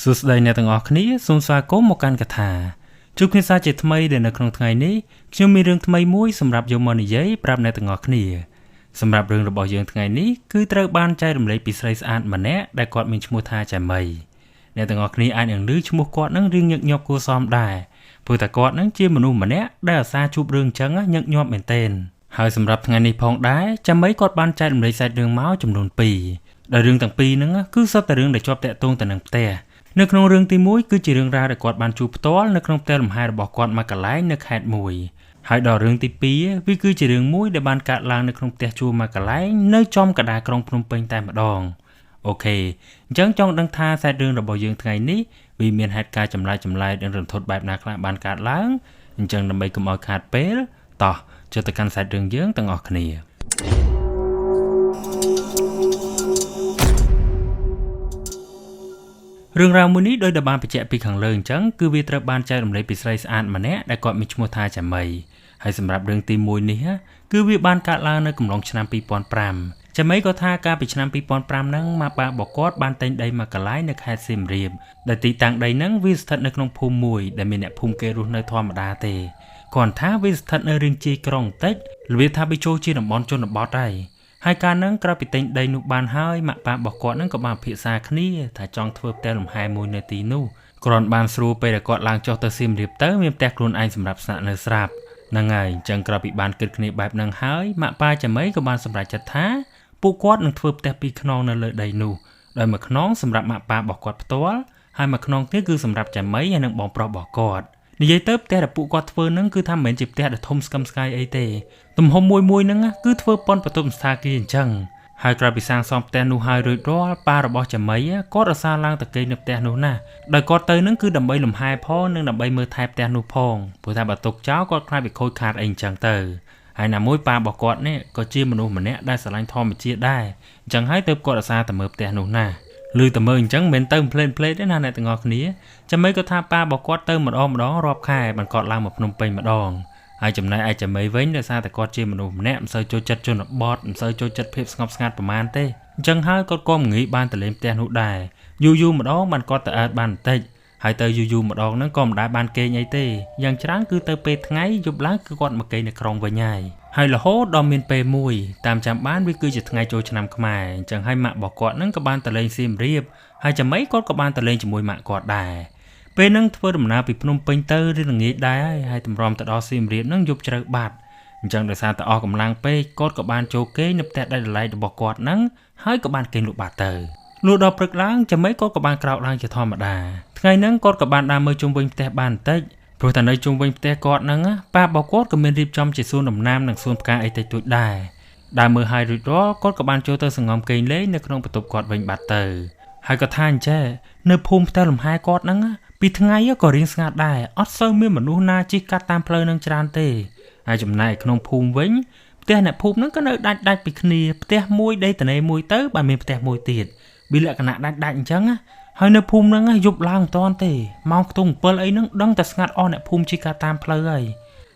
សួស្តីអ្នកទាំងអស់គ្នាសូមស្វាគមន៍មកកាន់កថាជួបគ្នាសាជាថ្មីដែលនៅក្នុងថ្ងៃនេះខ្ញុំមានរឿងថ្មីមួយសម្រាប់យកមកនិយាយប្រាប់អ្នកទាំងអស់គ្នាសម្រាប់រឿងរបស់យើងថ្ងៃនេះគឺត្រូវបានចែករំលែកពីស្រីស្អាតម្នាក់ដែលគាត់មានឈ្មោះថាចាមីអ្នកទាំងអស់គ្នាអាចនឹងឮឈ្មោះគាត់នឹងរៀងញឹកញាប់គួរសមដែរព្រោះតែគាត់នឹងជាមនុស្សម្នាក់ដែលអាសាជួបរឿងអញ្ចឹងញឹកញាប់មែនទែនហើយសម្រាប់ថ្ងៃនេះផងដែរចាមីគាត់បានចែករំលែកសាច់រឿងមកចំនួន2ដែលរឿងទាំងពីរហ្នឹងគឺសុទ្ធតែរឿងដែលជាប់តាក់ទងទៅនឹងផ្ទះនៅក្នុងរឿងទី1គឺជារឿងរ៉ាវដែលគាត់បានជួបផ្ទាល់នៅក្នុងផ្ទះលំហែរបស់គាត់មកកន្លែងនៅខេត្តមួយហើយដល់រឿងទី2វាគឺជារឿងមួយដែលបានកើតឡើងនៅក្នុងផ្ទះជួលមកកន្លែងនៅចំកណ្ដាលក្រុងភ្នំពេញតែម្ដងអូខេអញ្ចឹងចង់ដឹងថាសាច់រឿងរបស់យើងថ្ងៃនេះវាមានហេតុការណ៍ចម្លែកនិងរន្ធត់បែបណាខ្លះបានកើតឡើងអញ្ចឹងដើម្បីកុំឲ្យខាតពេលតោះចូលទៅកាន់សាច់រឿងយើងទាំងអស់គ្នារឿងរ៉ាវមួយនេះដោយដែលបានបញ្ជាក់ពីខាងលើអញ្ចឹងគឺវាត្រូវបានចែករំលែកពីស្រីស្អាតម្នាក់ដែលគាត់មានឈ្មោះថាចាមីហើយសម្រាប់រឿងទី1នេះគឺវាបានកើតឡើងនៅកំឡុងឆ្នាំ2005ចាមីក៏ថាកាលពីឆ្នាំ2005ហ្នឹងម៉ាក់ប៉ារបស់គាត់បានទិញដីមកកន្លែងនៅខេត្តសៀមរាបដែលទីតាំងដីហ្នឹងវាស្ថិតនៅក្នុងភូមិមួយដែលមានអ្នកភូមិគេរស់នៅធម្មតាទេគាត់ថាវាស្ថិតនៅរាងជាយក្រុងបន្តិចរបៀបថាវាចូលជាតំបន់ជនបទហើយកាលហ្នឹងក្រោយពីទិញដីនោះបានហើយម៉ាក់ប៉ារបស់គាត់ហ្នឹងក៏បានពិភាក្សាគ្នាថាចង់ធ្វើផ្ទះលំហែមួយនៅទីនោះគ្រាន់បានស្រួលពេលដែលគាត់ឡើងចុះទៅសៀមរាបទៅមានផ្ទះខ្លួនឯងសម្រាប់ស្នាក់នៅស្រាប់ហ្នឹងហើយអញ្ចឹងក្រោយពីបានគិតគ្នាបែបហ្នឹងហើយម៉ាក់ប៉ាចាមីក៏បានសម្រេចចិត្តថាពួកគាត់នឹងធ្វើផ្ទះ2ខ្នងនៅលើដីនោះដោយមួយខ្នងសម្រាប់ម៉ាក់ប៉ារបស់គាត់ផ្ទាល់ហើយមួយខ្នងទៀតគឺសម្រាប់ចាមីហើយនិងបងប្រុសរបស់គាត់និយាយទៅផ្ទះដែលពួកគាត់ធ្វើហ្នឹងគឺថាមិនមែនជាផ្ទះដែលធំស្កឹមស្កាយអីទេទំហំមួយហ្នឹងគឺធ្វើប៉ុនបន្ទប់ស្ថានភាពអញ្ចឹងហើយក្រោយពីសាងសង់ផ្ទះនោះហើយរួចរាល់ប៉ារបស់ចាមីគាត់រសាឡើងទៅគេងនៅផ្ទះនោះណាដោយគាត់ទៅហ្នឹងគឺដើម្បីលំហែផងនិងដើម្បីមើលថែផ្ទះនោះផងព្រោះថាបើទុកចោលគាត់ខ្លាចbịខូចខាតអីអញ្ចឹងទៅហើយណាមួយប៉ារបស់គាត់នេះក៏ជាមនុស្សម្នាក់ដែលស្រឡាញ់ធម្មជាតិដែរអញ្ចឹងហើយទើបគាត់រសាទៅមើលផ្ទះនោះណាឮតែមើលអញ្ចឹងមិនទៅផ្លេតទេណាអ្នកទាំងអស់គ្នាចាមីក៏ថាប៉ារបស់គាត់ទៅម្ដងរាប់ខែបានគាត់ឡើងមកភ្នំពេញម្ដងហើយចំណែកឯចាមីវិញដោយសារតែគាត់ជាមនុស្សម្នាក់មិនសូវចូលចិត្តជនបទមិនសូវចូលចិត្តភាពស្ងប់ស្ងាត់ប្រហែលទេអញ្ចឹងហើយគាត់ក៏មិនងាយបានទៅលេងផ្ទះនោះដែរយូរម្ដងបានគាត់ទៅអើតបានបន្តិចហើយទៅយូរម្ដងហ្នឹងក៏មិនដែលបានគេងអីទេយ៉ាងច្រើនគឺទៅពេលថ្ងៃយប់ឡើងគឺគាត់មកគេងនៅក្រុងវិញហើយរហូតដល់មានពេលមួយតាមចាំបានវាគឺជាថ្ងៃចូលឆ្នាំខ្មែរអញ្ចឹងហើយម៉ាក់របស់គាត់ហ្នឹងក៏បានទៅលេងសៀមរាបហើយចាមីគាត់ក៏បានទៅលេងជាមួយម៉ាក់គាត់ដែរពេលហ្នឹងធ្វើដំណើរពីភ្នំពេញទៅរៀងល្ងាចដែរហើយតម្រាំទៅដល់សៀមរាបហ្នឹងយប់ជ្រៅបាត់អញ្ចឹងដោយសារតែអស់កម្លាំងពេកគាត់ក៏បានចូលគេងនៅផ្ទះដាច់ដライរបស់គាត់ហ្នឹងហើយក៏បានគេងលក់បាត់ទៅលុះដល់ព្រឹកឡើងចាមីគាត់ក៏បានក្រោកឡើងជាធម្មតាថ្ងៃហ្នឹងគាត់ក៏បានដើរមើលជុំវិញផ្ទះបានបន្តិចព្រោះតែនៅជុំវិញផ្ទះគាត់ហ្នឹងប៉ារបស់គាត់ក៏មានរៀបចំជាសួនដំណាំនិងសួនផ្កាអីតិចតួចដែរដើរមើលហើយរួចរាល់គាត់ក៏បានចូលទៅសង្ងំគេងលេងនៅក្នុងបន្ទប់គាត់វិញបាត់ទៅហើយក៏ថាអញ្ចេះនៅភូមិផ្ទះលំហែគាត់ហ្នឹងពីថ្ងៃក៏រៀងស្ងាត់ដែរអត់សូវមានមនុស្សណាជិះកាត់តាមផ្លូវនឹងច្រើនទេហើយចំណែកក្នុងភូមិវិញផ្ទះអ្នកភូមិហ្នឹងក៏នៅដាច់ពីគ្នាផ្ទះមួយដីត្នេមួយទៅបានមានផ្ទះមួយទៀតវាលក្ខណៈដាច់អញ្ចឹងហើយនៅភូមិហ្នឹងយប់ឡើងមិនតាន់ទេម៉ោងខ្ទង់7អីហ្នឹងដឹងតែស្ងាត់អស់អ្នកភូមិជិះកាត់តាមផ្លូវ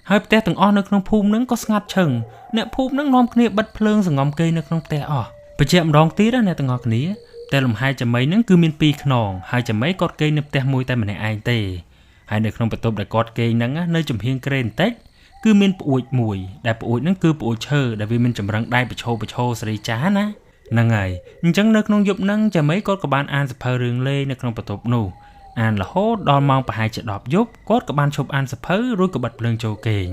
ហើយផ្ទះទាំងអស់នៅក្នុងភូមិហ្នឹងក៏ស្ងាត់ឈឹងអ្នកភូមិហ្នឹងនាំគ្នាបិទភ្លើងសង្ងំគេនៅក្នុងផ្ទះអស់បញ្ជាក់ម្ដងទៀតអ្នកទាំងអស់គ្នាផ្ទះលំហែចាមីហ្នឹងគឺមាន2ខ្នងហើយចាមីគាត់គេងនៅផ្ទះមួយតែម្នាក់ឯងទេហើយនៅក្នុងបន្ទប់ដែលគាត់គេងហ្នឹងនៅចំហៀងក្រេបន្តិចគឺមានប្អួចមួយដែលប្អួចហ្នឹងគឺប្អួចឈើដែលវាមានចម្រឹងដៃប្រឈោសេរីចាណាហ្នឹងហើយអញ្ចឹងនៅក្នុងយប់ហ្នឹងចាមីគាត់ក៏បានអានសៀវភៅរឿងលេងនៅក្នុងបន្ទប់នោះអានរហូតដល់ម៉ោងប្រហែលជា10យប់គាត់ក៏បានឈប់អានសៀវភៅរួចក៏បិទភ្លើងចូលគេង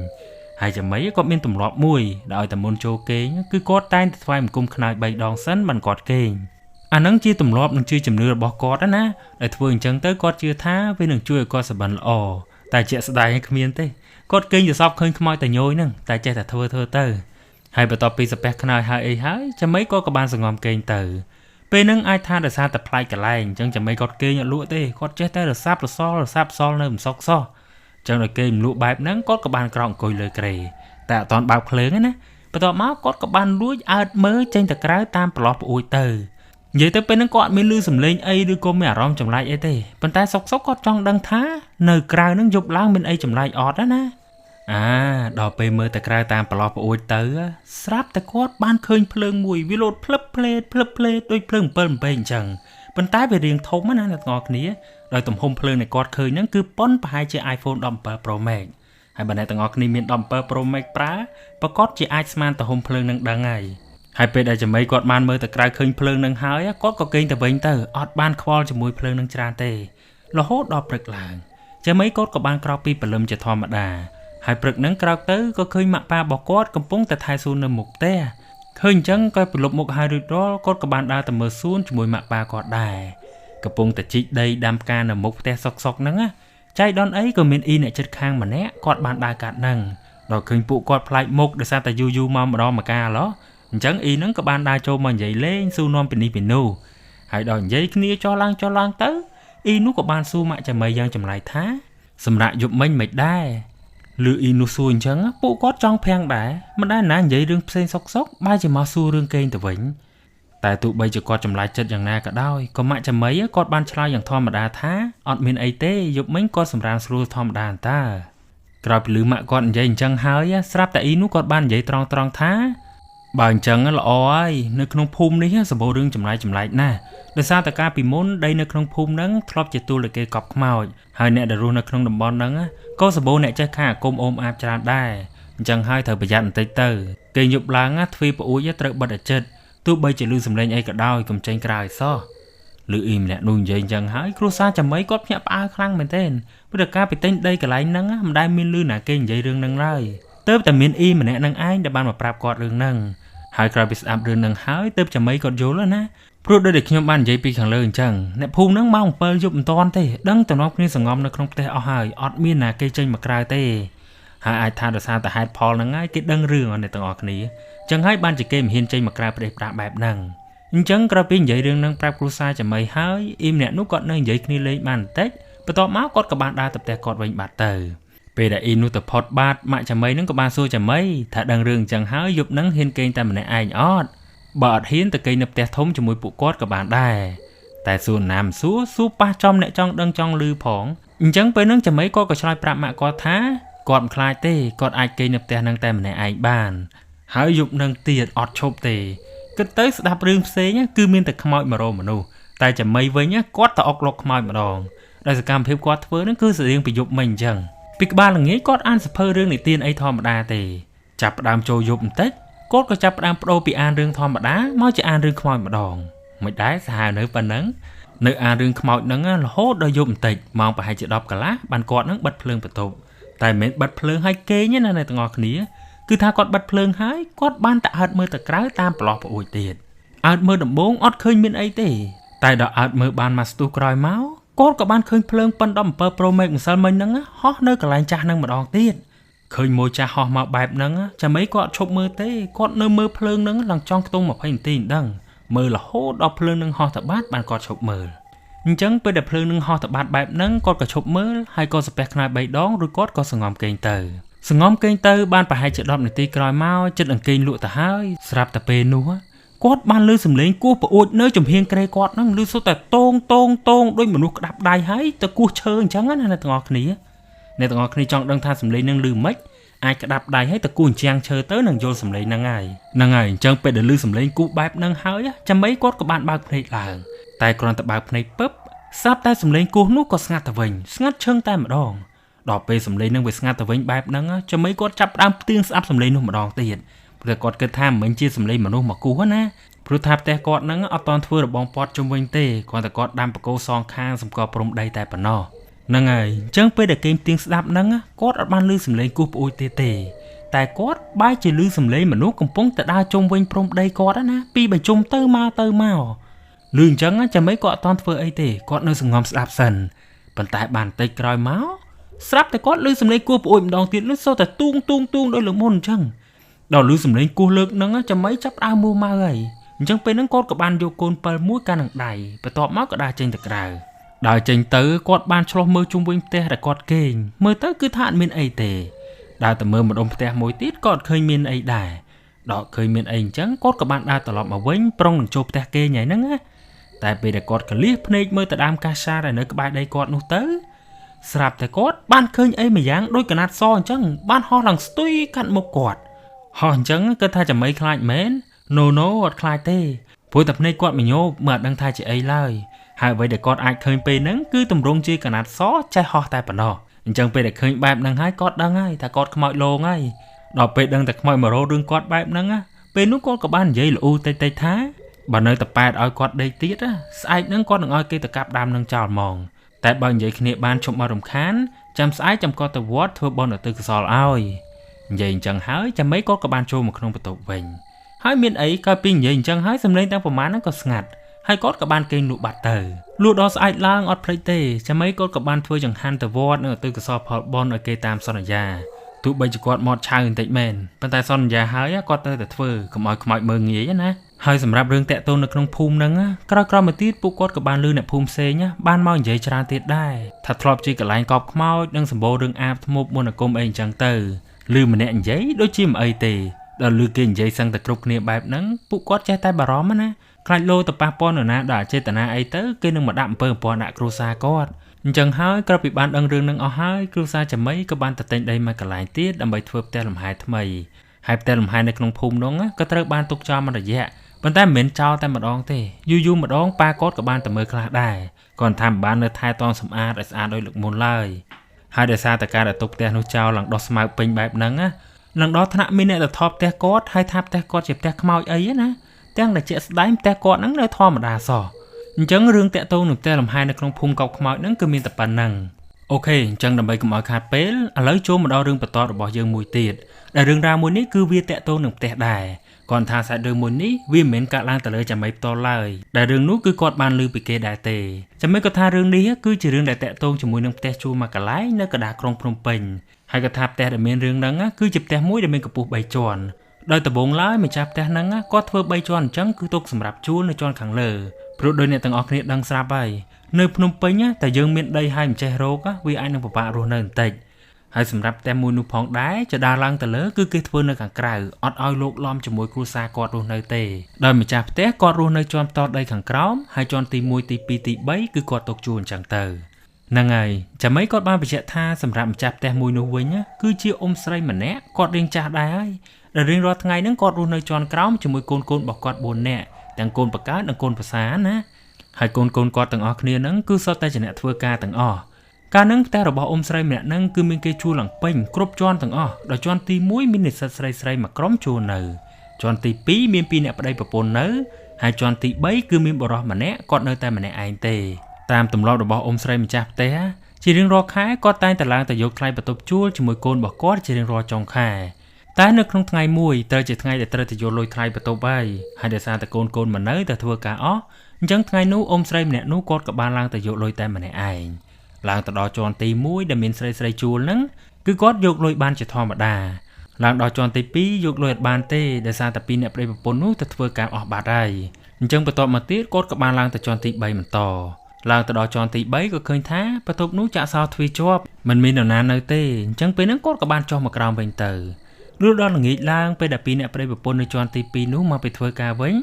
ហើយចាមីគាត់មានទម្លាប់មួយដែលឲ្យតែមុនចូលគេងគឺគាត់តែងតែថ្វាយបង្គំខ្នើយ3ដងសិនបានគាត់គេងអាហ្នឹងជាទម្លាប់និងជាជំនឿរបស់គាត់ណាដែលធ្វើអញ្ចឹងទៅគាត់ជឿថាវានឹងជួយឲ្យគាត់សុបិនល្អតែជាក់ស្ដែងគ្មានទេគាត់គេងទៅសពឃើញខ្មោចតែញយហ្នឹងតែចេះតែធ្វើទៅហើយបន្ទាប់ពីសាពះខ្នើយហើយចាមីគាត់ក៏បានសង្ងំគេងទៅពេលហ្នឹងអាចថាដោយសារតែប្លែកកន្លែងអញ្ចឹងចាមីគាត់គេងអត់លក់ទេគាត់ចេះតែរសាប់សល់នៅមិនសុខសោះអញ្ចឹងដល់គេមិនលក់បែបហ្នឹងគាត់ក៏បានក្រោកអង្គុយលើគ្រែតែអត់ទាន់បើកភ្លើងណាបន្ទាប់មកគាត់ក៏បានលួចអើតមើលចេញទៅក្រៅតាមប្រឡោះប្អួយទៅនិយាយទៅពេលហ្នឹងគាត់អត់មានឮសំឡេងអីឬក៏មានអារម្មណ៍ចម្លែកអីទេប៉ុន្តែសុកគាត់ចង់ដឹងថានៅក្រៅហ្នឹងយប់ឡើងមានអីចម្លែកអត់ណាដល់ពេលមើលទៅក្រៅតាមប្រឡោះប្អួយទៅស្រាប់តែគាត់បានឃើញភ្លើងមួយវាលោតភ្លឹបភ្លេតដូចភ្លើង7 អំពែងអញ្ចឹង ប៉ុន្តែវារៀងធំណាអ្នកទាំងអស់គ្នាដោយទំហំភ្លើងនៃគាត់ឃើញហ្នឹងគឺប៉ុនប្រហែលជា iPhone 17 Pro Max ហើយបើអ្នកទាំងអស់គ្នាមាន17 Pro Max ប្រើប្រកាសជាអាចស្មានទំហំភ្លើងនឹងដឹងហើយពេលដែលចាំមីគាត់បានមើលទៅក្រៅឃើញភ្លើងនឹងហើយគាត់ក៏គេងទៅវិញទៅអត់បានខ្វល់ជាមួយភ្លើងនឹងច្រើនទេរហូតដល់ព្រឹកឡើងចាំមីគាត់ក៏បានក្រោកពីព្រលឹមជាធម្មតាហើយព្រឹកហ្នឹងក្រោកទៅក៏ឃើញម៉ាក់ប៉ារបស់គាត់កំពុងតែថែសួននៅមុខផ្ទះឃើញអញ្ចឹងក៏ប្រឡប់មុខហើយរួចរាល់គាត់ក៏បានដើរទៅមើលសួនជាមួយម៉ាក់ប៉ាគាត់ដែរកំពុងតែជីកដីដាំផ្កានៅមុខផ្ទះសុកហ្នឹងចៃដនអីក៏មានអ៊ីអ្នកចិត្តខាងម្នាក់គាត់បានដើរកាត់ហ្នឹងដល់ឃើញពួកគាត់ប្លែកមុខដោយសារតែយូរមកម្ដងម្កាលហ៎អញ្ចឹងអ៊ីហ្នឹងក៏បានដើរចូលមកនិយាយលេងសួរនាំពីនេះពីនោះហើយដល់និយាយគ្នាចោះឡើងទៅអ៊ីនោះក៏បានសួរម៉ាក់ចាំមីយ៉ាងចម្លែកថាសម្រាប់យប់មិញមិនដែរលឺអ៊ីនោះសួរអញ្ចឹងពួកគាត់ចង់ភាំងដែរមិនដែរណានិយាយរឿងផ្សេងសុកបែរជាមកសួររឿងគេងទៅវិញតែទោះបីជាគាត់ចម្លែកចិត្តយ៉ាងណាក៏ដោយក៏ម៉ាក់ចាំមីគាត់បានឆ្លើយយ៉ាងធម្មតាថាអត់មានអីទេយប់មិញគាត់សម្រានស្រួលធម្មតាតាក្រោយពីលឺម៉ាក់គាត់និយាយអញ្ចឹងហើយស្រាប់តែអ៊ីនោះគាត់បាននិយាយត្រង់ថាបើអញ្ចឹងល្អហើយនៅក្នុងភូមិនេះសម្បូររឿងចម្លែកណាស់ដោយសារតែកាលពីមុនដីនៅក្នុងភូមិហ្នឹងធ្លាប់ជាទួលដែលគេកប់ខ្មោចហើយអ្នកដែលរស់នៅក្នុងតំបន់ហ្នឹងក៏សម្បូរអ្នកចេះខាងអាគមអូមអាបច្រើនដែរអញ្ចឹងហើយត្រូវប្រយ័ត្នបន្តិចទៅគេយប់ឡើងទ្វារប្អួយត្រូវបិទឲ្យជិតទោះបីជាលឺសំឡេងអីក៏ដោយកុំចេញក្រៅឲ្យសោះលឺអ៊ីម្នាក់នោះនិយាយអញ្ចឹងហើយគ្រួសារចាំមីគាត់ភ្ញាក់ផ្អើលខ្លាំងមែនទែនព្រោះការពីទិញដីកន្លែងហ្នឹងមិនដែលមានលឺណាគេនិយាយរឿងហ្នឹងឡើយទើបតែមានអ៊ីម្នាក់ហ្នឹងឯងដែលបានមកប្រាប់គាត់រឿងហ្នឹងហើយក្រោយពីស្ដាប់រឿងហ្នឹងហើយទើបចាំមីគាត់យល់ណាព្រោះដូចដែលខ្ញុំបាននិយាយពីខាងលើអញ្ចឹងអ្នកភូមិហ្នឹងម៉ោង7យប់មិនតាន់ទេដឹងតែនាំគ្នាសង្ងំនៅក្នុងផ្ទះអស់ហើយអត់មានណាគេចេញមកក្រៅទេហើយអាចថាដោយសារតែហេតុផលហ្នឹងហើយគេដឹងរឿងអស់អ្នកទាំងអស់គ្នាអញ្ចឹងហើយបានជាគេមិនហ៊ានចេញមកក្រៅប្រទេសប្រាស់បែបហ្នឹងអញ្ចឹងក្រោយពីនិយាយរឿងហ្នឹងប្រាប់គ្រួសារចាំមីហើយអ៊ីម្នាក់នោះគាត់នៅនិយាយគ្នាលេងបានបន្តិចបន្ទាប់មកគាត់ក៏បានដើរទៅផ្ទះគាត់វិញបាត់ទៅពេលដែលអ៊ីនោះទៅផុតបាត់ម៉ាក់ចាំមីហ្នឹងក៏បានសួរចាំមីថាដឹងរឿងអញ្ចឹងហើយយប់ហ្នឹងហ៊ានគេងតែម្នាក់ឯងអត់បើអត់ហ៊ានទៅគេងនៅផ្ទះធំជាមួយពួកគាត់ក៏បានដែរតែសួរណាមសួរប៉ះចំអ្នកចង់ដឹងចង់ឮផងអញ្ចឹងពេលហ្នឹងចាំមីគាត់ក៏ឆ្លើយប្រាប់ម៉ាក់គាត់ថាគាត់មិនខ្លាចទេគាត់អាចគេងនៅផ្ទះហ្នឹងតែម្នាក់ឯងបានហើយយប់ហ្នឹងទៀតអត់ឈប់ទេគិតទៅស្ដាប់រឿងផ្សេងគឺមានតែខ្មោចមករកមនុស្សតែចាំមីវិញគាត់ទៅអុកលុកខ្មោចម្ដងដោយសកម្មភាពគាត់ធ្វើហ្នឹងគឺស្រៀងពីយប់មិញអញ្ចឹងពីក្បាលល្ងាចគាត់អានសភៅរឿងនិទានអីធម្មតាទេចាប់ផ្ដើមចូលយប់បន្តិចគាត់ក៏ចាប់ផ្ដើមបដូរពីអានរឿងធម្មតាមកជាអានរឿងខ្មោចម្ដងមិនដែរសាហាវនៅប៉ុណ្ណឹងនៅអានរឿងខ្មោចហ្នឹងរហូតដល់យប់បន្តិចម៉ោងប្រហែលជា10កន្លះបានគាត់ហ្នឹងបិទភ្លើងបន្ទប់តែមិនមែនបិទភ្លើងឲ្យគេងណាអ្នកទាំងអស់គ្នាគឺថាគាត់បិទភ្លើងហើយគាត់បានតែអើតមើលទៅក្រៅតាមប្រឡោះប្អួយទៀតអើតមើលដំបងអត់ឃើញមានអីទេតែដល់អើតមើលបានមកស្ទុះក្រោយមកគាត់ក៏បានឃើញភ្លើងប៉ុន17 Pro Max ម្សិលមិញហ្នឹងហោះនៅកន្លែងចាស់ហ្នឹងម្ដងទៀតឃើញមួយចាស់ហោះមកបែបហ្នឹងចាំអីគាត់ឈប់មើលទេគាត់នៅមើលភ្លើងហ្នឹងឡើងចង់ខ្ទង់20នាទីមិនដឹងមើលរហូតដល់ភ្លើងហ្នឹងហោះទៅបាត់បានគាត់ឈប់មើលអញ្ចឹងពេលដែលភ្លើងហ្នឹងហោះទៅបាត់បែបហ្នឹងគាត់ក៏ឈប់មើលហើយក៏សាពះខ្នើយ3ដងរួចគាត់ក៏សង្ងំគេងទៅបានប្រហែលជា10នាទីក្រោយមកចិត្តអង្គេងលក់ទៅហើយស្រាប់តែពេលនោះគាត់បានឮសំឡេងគោះប្អួចនៅចំហៀងក្រែគាត់ហ្នឹងឮសុទ្ធតែតងដូចមនុស្សក្តាប់ដៃហើយទៅគោះឈើអញ្ចឹងណាអ្នកទាំងអស់គ្នាចង់ដឹងថាសំឡេងហ្នឹងឮមិនអាចក្តាប់ដៃហើយទៅគោះអញ្ចាំងឈើទៅនឹងយល់សំឡេងហ្នឹងហើយអញ្ចឹងពេលដែលឮសំឡេងគោះបែបហ្នឹងហើយចាំមីគាត់ក៏បានបើកភ្នែកឡើងតែគ្រាន់តែបើកភ្នែកពឹបស្រាប់តែសំឡេងគោះនោះក៏ស្ងាត់ទៅវិញស្ងាត់ឈឹងតែម្ដងដល់ពេលសំឡេងហ្នឹងវាស្ងាត់ទៅវិញបែបហ្នឹងចាំមីគាត់ចាប់ផ្ដើមផ្ទៀងស្ដាប់សំឡេងនោះម្ដងទៀតព្រោះគាត់គិតថាមិនមែនជាសំឡេងមនុស្សមកគោះណាព្រោះថាផ្ទះគាត់ហ្នឹងអត់តន់ធ្វើរបងពាត់ជុំវិញទេគ្រាន់តែគាត់ដាំបកគោសងខាងសម្គាល់ព្រំដីតែប៉ុណ្ណោះហ្នឹងហើយអញ្ចឹងពេលដែលគេផ្ទៀងស្ដាប់ហ្នឹងគាត់អត់បានឮសំឡេងគោះប្អួយទេតែគាត់បែរជាឮសំឡេងមនុស្សកំពុងតែដើរជុំវិញព្រំដីគាត់ណាពីបើជុំទៅមកឮអញ្ចឹងចាំមិនគាត់អត់តន់ធ្វើអីទេគាត់នៅសង្ងំស្ដាប់សិនប៉ុន្តែបានតិចក្រោយមកស្រាប់តែគាត់ឮសំឡេងគោះប្អួយម្ដងទៀតនោះសូតែទូងដោយលើកមុនអញ្ចឹងដល់ឮសំឡេងគោះលើកហ្នឹងចាំមិនចាប់ដើមមួម៉ៅហើយអញ្ចឹងពេលហ្នឹងគាត់ក៏បានយកកូន7មួយកាន់នឹងដៃបន្ទាប់មកក៏ដើរចេញទៅក្រៅដើរចេញទៅគាត់បានឆ្លោះមើលជុំវិញផ្ទះដែលគាត់គេងមើលទៅគឺថាអត់មានអីទេដើរទៅមើលម្ដុំផ្ទះមួយទៀតក៏អត់ឃើញមានអីដែរដល់ឃើញមានអីអញ្ចឹងគាត់ក៏បានដើរត្រឡប់មកវិញប្រុងនឹងចូលផ្ទះគេងហ្នឹងណាតែពេលដែលគាត់កលៀសភ្នែកមើលទៅដើមកាសាដែលនៅក្បែរដីគាត់នោះទៅស្រាប់តែគាត់បានឃើញអីមួយយ៉ាងដូចកណាត់សអញ្ចឹងបានហោះឡើងស្ទុយកាត់មុខគាត់ហោះអញ្ចឹងគាត់ថាចាំមិនខ្លាចមែនណូអត់ខ្លាចទេព្រោះតែភ្នែកគាត់មញោបមិនដឹងថាជាអីឡើយ ហើយអ្វីដែលគាត់អាចឃើញពេលហ្នឹងគឺទម្រង់ជាកណាត់សចេះហោះតែប៉ុណ្ណោះអញ្ចឹងពេលដែលឃើញបែបហ្នឹងហើយគាត់ដឹងហើយថាគាត់ខ្មោចលងហើយដល់ពេលដឹងតែខ្មោចមករោរឿងគាត់បែបហ្នឹងពេលនោះគាត់ក៏បាននិយាយល្អូតិចៗថាបើនៅតែប៉ែតឲ្យគាត់ដេកទៀតស្អែកហ្នឹងគាត់នឹងឲ្យគេទៅកាប់ដើមនឹងចោលហ្មងតែបើនិយាយគ្នាបានជប់មករំខានចាំស្អែកចាំគាត់ទៅវត្តធ្វើបុណ្យឧទ្ទិសកុសលឲ្យនិយាយអញ្ចឹងហើយចាំម៉េចគាត់ក៏បានចូលមកក្នុងបន្ទប់វិញហើយមានអីក៏ពីនិយាយអញ្ចឹងហើយសម្លេងទាំងប្រមាណហ្នឹងក៏ស្ងាត់ហើយគាត់ក៏បានគេងលក់បាត់ទៅលក់ដល់ស្អែកឡើងអត់ភ្លេចទេចាំម៉េចគាត់ក៏បានធ្វើចង្ហាន់ទៅវត្តនៅឧទ្ទិសកុសលផលបុណ្យឲ្យគេតាមសន្យាទោះបីជាគាត់មកឆៅបន្តិចមែនប៉ុន្តែសន្យាហើយគាត់ទៅតែធ្វើកុំឲ្យខ្មោចមើងងាយណាហើយសម្រាប់រឿងតាក់ទងនៅក្នុងភូមិហ្នឹងក្រោយៗមកទៀតពួកគាត់ក៏បានលឺអ្នកភូមិផ្សេងបានមកនិយាយច្រើនទៀតដែរថាធ្លាប់ជាកន្លែងកប់ខ្មោចនិងសម្បូររឿងអាបធ្មប់មន្តអាគមអីអញ្ចឹងទៅលឺម្នាក់និយាយដូចជាមិនអីទេដល់លឺគេនិយាយសឹងតែគ្រប់គ្នាបែបហ្នឹងពួកគាត់ចេះតែបារម្ភណាខ្លាចលោទៅប៉ះពាល់នរណាដល់អចេតនាអីទៅគេនឹងមកដាក់អំពើអំពន់ដាក់គ្រួសារគាត់អញ្ចឹងហើយក្រោយពីបានដឹងរឿងនឹងអស់ហើយគ្រួសារចាមីក៏បានទៅទិញដីមួយកន្លែងទៀតដើម្បីធ្វើផ្ទះលំហែថ្មីហើយផ្ទះលំហែនៅក្នុងភូមិនោះក៏ត្រូវបានទុកចោលមួយរយៈប៉ុន្តែមិនមែនចោលតែម្ដងទេយូរម្ដងប៉ាគាត់ក៏បានទៅមើលខ្លះដែរគាត់ថាមិនបាននៅថែទាំសម្អាតឲ្យស្អាតដូចលើកមុនឡើយហើយដោយសារតែការដែលទុកផ្ទះនោះចោលឡើងដោះស្មៅពេញបែបហ្នឹងនឹងដល់ថ្នាក់មានអ្នកទៅថប់ផ្ទះគាត់ហើយថាផ្ទះគាត់ជាផ្ទះខ្មោចអីណាទាំងដែលជាក់ស្ដែងផ្ទះគាត់ហ្នឹងនៅធម្មតាសោះអញ្ចឹងរឿងតាក់ទងនឹងផ្ទះលំហែនៅក្នុងភូមិកោបខ្មោចហ្នឹងគឺមានតែប៉ុណ្ណឹងអូខេអញ្ចឹងដើម្បីកុំឲ្យខាតពេលឥឡូវចូលមកដល់រឿងបន្តរបស់យើងមួយទៀតដែលរឿងរ៉ាវមួយនេះគឺវាតាក់ទងនឹងផ្ទះដែរគាត់ថាសាច់រឿងមួយនេះវាមិនមែនកាត់ឡើងទៅលើចាំមីផ្ទាល់ឡើយដែលរឿងនោះគឺគាត់បានឮពីគេដែរទេចាំមីគាត់ថារឿងនេះគឺជារឿងដែលតាក់ទងជាមួយនឹងផ្ទះជួលមួយកន្លែងនៅកណ្ដាលក្រុងភ្នំពេញហើយគាត់ថាផ្ទះដែលមានរឿងហ្នឹងគឺជាផ្ទះមួយដែលមានកម្ពស់3ជាន់ដោយដំបូងឡើយម្ចាស់ផ្ទះហ្នឹងគាត់ធ្វើ3ជាន់អញ្ចឹងគឺទុកសម្រាប់ជួលនៅជាន់ខាងលើព្រោះដោយអ្នកទាំងអស់គ្នាដឹងស្រាប់ហើយនៅភ្នំពេញតែយើងមានដីហើយមិនចេះរកវាអាចនឹងពិបាករស់នៅបន្តិចហើយសម្រាប់ផ្ទះមួយនោះផងដែរចដាឡើងទៅលើគឺគេធ្វើនៅខាងក្រៅអត់ឲ្យលោកឡំជាមួយគ្រួសារគាត់រស់នៅទេដោយម្ចាស់ផ្ទះគាត់រស់នៅជាន់តដីខាងក្រោមហើយជាន់ទី1ទី2ទី3គឺគាត់ទុកជួលអញ្ចឹងទៅហ្នឹងហើយចាំម៉េចគាត់បានបញ្ជាក់ថាសម្រាប់ម្ចាស់ផ្ទះមួយនោះវិញគឺជាអ៊ំស្រីម្នាក់គាត់រៀងចាស់ដែរហើយដែលរៀងរាល់ថ្ងៃហ្នឹងគាត់រស់នៅជាន់ក្រោមជាមួយកូនរបស់គាត់4នាក់ទាំងកូនបកើតនិងកូនប្រសាណាហើយកូនគាត់ទាំងអស់គ្នាហ្នឹងគឺសុទ្ធតែជាអ្នកធ្វើការទាំងអស់កាលហ្នឹងផ្ទះរបស់អ៊ំស្រីម្នាក់ហ្នឹងគឺមានគេជួលឡើងពេញគ្រប់ជាន់ទាំងអស់ដល់ជាន់ទី1មាននិស្សិតស្រីមួយក្រុមជួលនៅជាន់ទី2មាន2អ្នកប្តីប្រពន្ធនៅហើយជាន់ទី3គឺមានបុរសម្នាក់គាត់នៅតែម្នាក់ឯងទេតាមទម្លាប់របស់អ៊ំស្រីម្ចាស់ផ្ទះជារៀងរាល់ខែគាត់តែងតែឡើងទៅយកថ្លៃបន្ទប់ជួលជាមួយកូនរបស់គាត់ជារៀងរាល់ចុងខែតែនៅក្នុងថ្ងៃមួយត្រូវជាថ្ងៃដែលត្រូវទៅយកលុយថ្លៃបន្ទប់ហើយដោយសារតែកូនមិននៅតែធ្វើការអស់អញ្ចឹងថ្ងៃនោះអ៊ំស្រីម្នាក់នោះគាត់ក៏បានឡើងទៅយកលុយតែម្នាក់ឯងឡើងទៅដល់ជាន់ទី1ដែលមានស្រីជួលហ្នឹងគឺគាត់យកលុយបានជាធម្មតាឡើងដល់ជាន់ទី2យកលុយអត់បានទេដោយសារតែពីរអ្នកប្តីប្រពន្ធនោះទៅធ្វើការអស់បាត់ហើយអញ្ចឹងបន្ទាប់មកទៀតគាត់ក៏បានឡើងទៅជាន់ទី3បន្តឡើងទៅដល់ជាន់ទី3ក៏ឃើញថាបន្ទប់នោះចាក់សោទ្វារជាប់មិនមាននរណានៅទេអញ្ចឹងពេលហ្នឹងគាត់ក៏បានចុះមកក្រោមវិញទៅលុះដល់ល្ងាចឡើងពេលដែលពីរអ្នកប្តីប្រពន្ធនៅជាន់ទី2នោះមកទៅធ្វើការវិ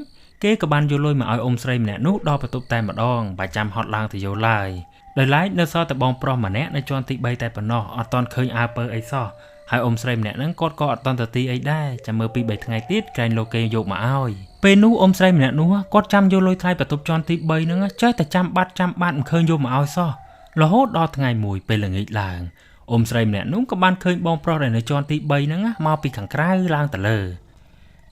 ញគេក៏បានយកលុយមកឲ្យអ៊ំស្រីម្នាក់នោះដល់បន្ទប់តែម្ដងបើចាំហត់ឡើងទៅយកឡើយដោយឡែកនៅសល់តែបងប្រុសម្នាក់នៅជាន់ទី3តែប៉ុណ្ណោះអត់ទាន់ឃើញអើពើអីសោះហើយអ៊ំស្រីម្នាក់ហ្នឹងគាត់ក៏អត់ទាន់ទៅទីអីដែរចាំមើលពី3ថ្ងៃទៀតក្រែងលោកគេយកមកឲ្យពេលនោះអ៊ំស្រីម្នាក់នោះគាត់ចាំយកលុយថ្លៃបន្ទប់ជាន់ទី3ហ្នឹងចេះតែចាំបាត់មិនឃើញយកមកឲ្យសោះរហូតដល់ថ្ងៃមួយពេលល្ងាចឡើងអ៊ំស្រីម្នាក់នោះក៏បានឃើញបងប្រុសដែលនៅជាន់ទី3ហ្នឹងមកពីខាងក្រៅឡើងទៅល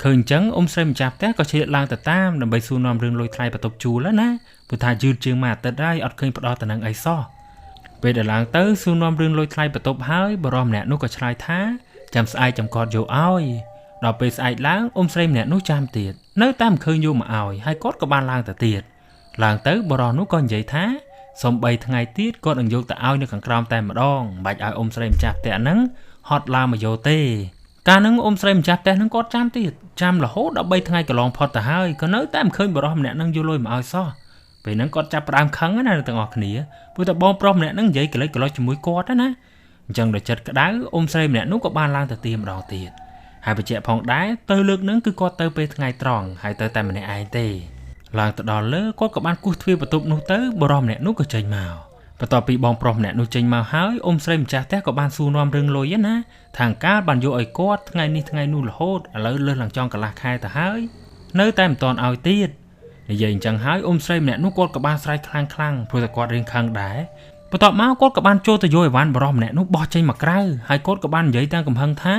ើឃើញអញ្ចឹងអ៊ំស្រីម្ចាស់ផ្ទះក៏ឆ្លៀតឡើងទៅតាមដើម្បីសួរនាំរឿងលុយថ្លៃបន្ទប់ជួលណាព្រោះថាយឺតជាងមួយអាទិត្យហើយអត់ឃើញផ្ដោតទៅនឹងអីសោះពេលដែលឡើងទៅសួរនាំរឿងលុយថ្លៃបន្ទប់ហើយបរិសម្នាក់នោះក៏ឆ្លើយថាចាំស្អែកចាំគាត់យកឲ្យដល់ពេលស្អែកឡើងអ៊ំស្រីម្នាក់នោះចាំទៀតនៅតែមិនឃើញយកមកឲ្យហើយគាត់ក៏បានឡើងទៅទៀតឡើងទៅបរិសនោះក៏និយាយថាសូម3ថ្ងៃទៀតគាត់នឹងយកទៅឲ្យនៅខាងក្រោមតែម្ដងមិនបាច់ឲ្យអ៊ំស្រីម្ចាស់ផ្ទះហ្នឹងហត់ឡើងមកយកទេកាលហ្នឹងអ៊ំស្រីម្ចាស់ផ្ទះហ្នឹងគាត់ចាំទៀតចាំរហូតដល់3ថ្ងៃកន្លងផុតទៅហើយក៏នៅតែមិនឃើញបរិសម្នាក់ហ្នឹងយកលុយមកឲ្យសោះពេលហ្នឹងគាត់ចាប់ផ្ដើមខឹងណាទាំងអស់គ្នាព្រោះតែបងប្រុសម្នាក់ហ្នឹងនិយាយកលិចជាមួយគាត់ណាអញ្ចឹងដល់ចិត្តក្តៅអ៊ំស្រីម្នាក់នោះក៏បានឡើងទៅទីម្ដងទៀតហើយបញ្ជាក់ផងដែរទៅលើកហ្នឹងគឺគាត់ទៅពេលថ្ងៃត្រង់ហើយទៅតែម្នាក់ឯងទេឡើងទៅដល់លើគាត់ក៏បានគោះទ្វារបន្ទប់នោះទៅបរិសម្នាក់នោះក៏ចេញមកបន្ទាប់ពីបងប្រុសម្នាក់នោះចេញមកហើយអ៊ំស្រីម្ចាស់ផ្ទះក៏បានសួរនាំរឿងលុយណាខាងកាលបានយកឲ្យគាត់ថ្ងៃនេះថ្ងៃនោះរហូតឥឡូវលើសឡើងចង់កន្លះខែទៅហើយនៅតែមិនទាន់ឲ្យទៀត និយាយអញ្ចឹងហើយអ៊ំស្រីម្នាក់នោះគាត់ក៏បានស្រែកខ្លាំងព្រោះតែគាត់រៀងខឹងដែរបន្ទាប់មកគាត់ក៏បានចូលទៅយកអីវ៉ាន់បរិសម្នាក់នោះបោះចេញមកក្រៅហើយគាត់ក៏បាននិយាយតាមកំហឹងថា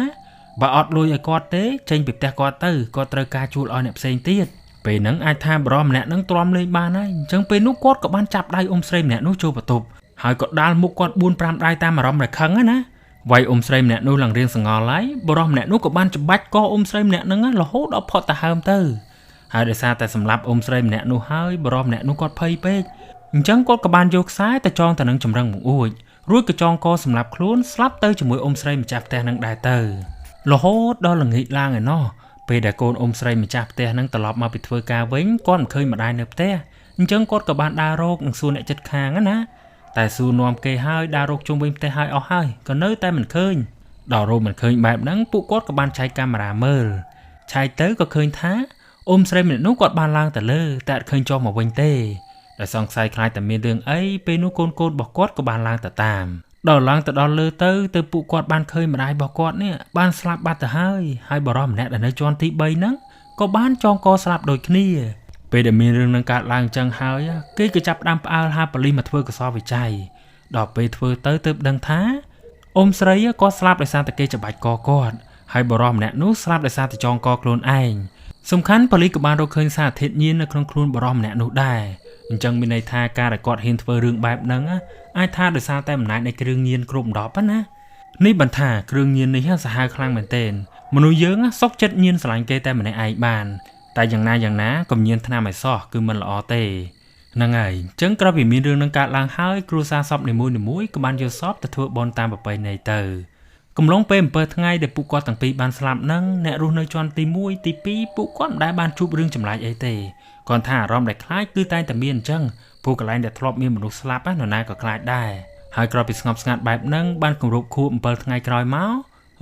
បើអត់លុយឲ្យគាត់ទេចេញពីផ្ទះគាត់ទៅគាត់ត្រូវការជួលឲ្យអ្នកផ្សេងទៀតពេលហ្នឹងអាចថាបរិសម្នាក់ហ្នឹងទ្រាំលេងបានហើយអញ្ចឹងពេលនោះគាត់ក៏បានចាប់ដៃអ៊ំស្រីម្នាក់នោះចូលបន្ទប់ហើយក៏ដាល់មុខគាត់ 4-5 ដៃតាមអារម្មណ៍ដែលខឹងណាវាយអ៊ំស្រីម្នាក់នោះឡើងរៀងសង្អល់ហើយបរិសម្នាក់នោះក៏បានច្បាច់កអ៊ំស្រីម្នាក់ហ្នឹងរហូតដល់ផុតទៅហើមទៅហើយដោយសារតែសម្លាប់អ៊ំស្រីម្នាក់នោះហើយបរិសម្នាក់នោះគាត់ភ័យពេកអញ្ចឹងគាត់ក៏បានយកខ្សែទៅចងទៅនឹងចម្រឹងបង្អួចរួចក៏ចងកសម្លាប់ខ្លួនស្លាប់ទៅជាមួយអ៊ំស្រីម្ចាស់ផ្ទះនឹងដែរទៅរហូតដល់ល្ងាចឡើងឯណោះពេលដែលកូនអ៊ំស្រីម្ចាស់ផ្ទះនឹងត្រឡប់មកពីធ្វើការវិញគាត់មិនឃើញម្ដាយនៅផ្ទះអញ្ចឹងគាត់ក៏បានដើររកនឹងសួរអ្នកជិតខាងណាតែសួរនាំគេហើយដើររកជុំវិញផ្ទះហើយអស់ហើយក៏នៅតែមិនឃើញដល់រកមិនឃើញបែបហ្នឹងពួកគាត់ក៏បានឆែកកាមេរ៉ាមើលឆែកទៅក៏ឃើញថាអ៊ំស្រីម្នាក់នោះគាត់បានឡើងទៅលើតែអត់ឃើញចុះមកវិញទេដែលសង្ស័យខ្លាចតែមានរឿងអីពេលនោះកូនរបស់គាត់ក៏បានឡើងទៅតាមដល់ឡើងទៅដល់លើទៅពួកគាត់បានឃើញម្ដាយរបស់គាត់នេះបានស្លាប់បាត់ទៅហើយបរិសម្នាក់ដែលនៅជាន់ទី3ហ្នឹងក៏បានចងកស្លាប់ដូចគ្នាពេលដែលមានរឿងនឹងកើតឡើងចឹងហើយគេក៏ចាប់ផ្ដើមផ្អើលហៅប៉ូលីសមកធ្វើកសោវិច័យដល់ពេលធ្វើទៅទើបដឹងថាអ៊ំស្រីក៏ស្លាប់ដោយសារតែគេច្បាច់កគាត់ហើយបរិសម្នាក់នោះស្លាប់ដោយសារតែចងកខ្លួនឯងសំខាន់ប៉ូលីសក៏បានរកឃើញសារធាតុញៀននៅក្នុងខ្លួនបរិសម្នាក់នោះដែរអញ្ចឹងមានន័យថាការដែលគាត់ហ៊ានធ្វើរឿងបែបហ្នឹងអាចថាដោយសារតែអំណាចនៃគ្រឿងញៀនគ្រប់10ណានេះបន្តថាគ្រឿងញៀននេះសាហាវខ្លាំងមែនទែនមនុស្សយើងសុកចិត្តញៀនស្រឡាញ់គេតែម្នាក់ឯងបានតែយ៉ាងណាកុំញៀនថ្នាំឲ្យសោះគឺមិនល្អទេហ្នឹងហើយអញ្ចឹងក្រោយពីមានរឿងនឹងកើតឡើងហើយគ្រួសារសពនីមួយក៏បានយកសពទៅធ្វើបុណ្យតាមប្រពៃណីទៅកំឡុងពេល7ថ្ងៃដែលពួកគាត់ទាំងពីរបានស្លាប់ហ្នឹងអ្នករស់នៅជាន់ទី1ទី2ពួកគាត់មិនដែលបានជួបរឿងចម្លែកអីទេគាត់ថាអារម្មណ៍ដែលខ្លាចគឺតែតែមានអញ្ចឹងពួកកន្លែងដែលធ្លាប់មានមនុស្សស្លាប់នរណាក៏ខ្លាចដែរហើយក្រោយពីស្ងប់ស្ងាត់បែបហ្នឹងបានគម្រប់ខួប7ថ្ងៃក្រោយម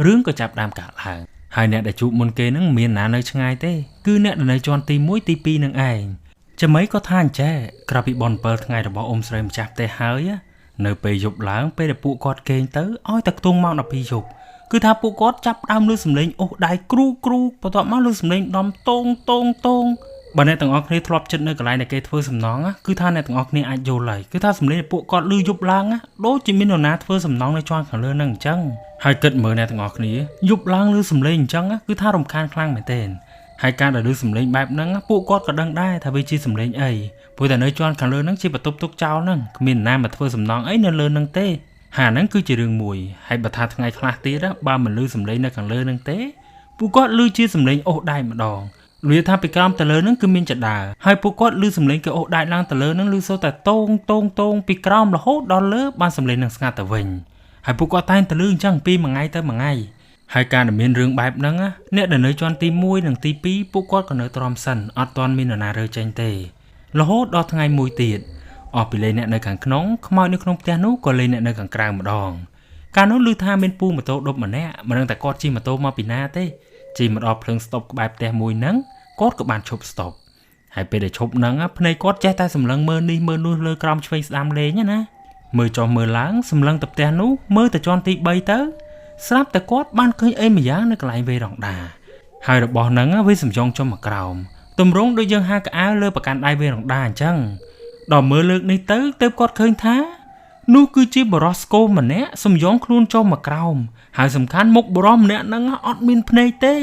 ករឿងក៏ចាប់ដើមកើតឡើងហើយអ្នកដែលជួបមុនគេហ្នឹងមានណានៅឆ្ងាយទេគឺអ្នកដែលនៅជាន់ទី1ទី2នឹងឯងចាំអីក៏ថាអញ្ចេះក្រោយពីបុណ្យ7ថ្ងៃរបស់អ៊ំស្រីម្ចាស់ផ្ទះហើយនៅពេលយប់ឡើងពេលដែលពួកគាត់គេងទៅឲ្យតែខ្ទង់ម៉ោង12យប់គឺថាពួកគាត់ចាប់ដើមលឺសំឡេងអូសដៃគ្រូបន្ទាប់មកលឺសំឡេងដំតងបើអ្នកទាំងអស់គ្នាធ្លាប់ចិត្តនៅកន្លែងដែលគេធ្វើសំណង់គឺថាអ្នកទាំងអស់គ្នាអាចយល់ហើយគឺថាសំឡេងពួកគាត់លឺយប់ឡើងដូចជាមាននរណាធ្វើសំណង់នៅជាន់ខាងលើហ្នឹងអញ្ចឹងហើយគិតមើលអ្នកទាំងអស់គ្នាយប់ឡើងលឺសំឡេងអញ្ចឹងគឺថារំខានខ្លាំងមែនទែនហើយការដែលលឺសំឡេងបែបហ្នឹងពួកគាត់ក៏ដឹងដែរថាវាជាសំឡេងអីព្រោះតែនៅជាន់ខាងលើហ្នឹងជាបន្ទប់ទុកចោលហ្នឹងគ្មានណាមកធ្វើសំណង់អីនៅលើហ្នឹងទេហាហ្នឹងគឺជារឿងមួយហើយបើថាថ្ងៃខ្លះទៀតបើមិនលឺសំឡេងនៅខាងលើហ្នឹងទេពួកគាត់លឺជាសំឡេងអូសដៃម្ដងវាថាពីក្រោមទៅលើហ្នឹងគឺមានចដាហើយពួកគាត់លឺសំឡេងគេអូសដៃឡើងទៅលើហ្នឹងលឺសូរតែតងពីក្រោមរហូតដល់លើបានសំឡេងនឹងស្ងាត់ទៅវិញហើយពួកគាត់តែងតែលឺអញ្ចឹងពីមួយថ្ងៃទៅមួយថ្ងៃហើយការដែលមានរឿងបែបហ្នឹងអ្នកដែលនៅជាន់ទី1និងទី2ពួកគាត់ក៏នៅទ្រាំសិនអត់ទាន់មាននរណារើចេញទេរហូតដល់ថ្ងៃមួយទៀតអស់ពីលេងអ្នកនៅខាងក្នុងខ្មោចនៅក្នុងផ្ទះនោះក៏លេងអ្នកនៅខាងក្រៅម្ដងកាលនោះឮថាមានពូម៉ូតូដប់ម្នាក់មិនដឹងតែគាត់ជិះម៉ូតូមកពីណាទេជិះមកដល់ភ្លើងស្តុបក្បែរផ្ទះមួយហ្នឹងគាត់ក៏បានឈប់ស្តុបហើយពេលដែលឈប់ហ្នឹងភ្នែកគាត់ចេះតែសម្លឹងមើលនេះមើលនោះលើក្រោមឆ្វេងស្ដាំលេងណាមើលចុះមើលឡើងសម្លឹងទៅផ្ទះនោះមើលទៅជាន់ទី3ទៅស្រាប់តែគាត់បានឃើញអីម្យ៉ាងនៅកន្លែងវេរ៉ង់ដាហើយរបស់ហ្នឹងវាសំយ៉ងចុះមកក្រោមទម្រង់ដូចយើងហាកអាវលើប្រកាន់ដៃវេរ៉ង់ដាអញ្ចឹងដល់មើលលើកនេះទៅគាត់ឃើញថានោះគឺជាបរោះស្គមម្នាក់សំយ៉ងខ្លួនចុះមកក្រោមហើយសំខាន់មុខបរោះម្នាក់ហ្នឹងអត់មានភ្នែកទេ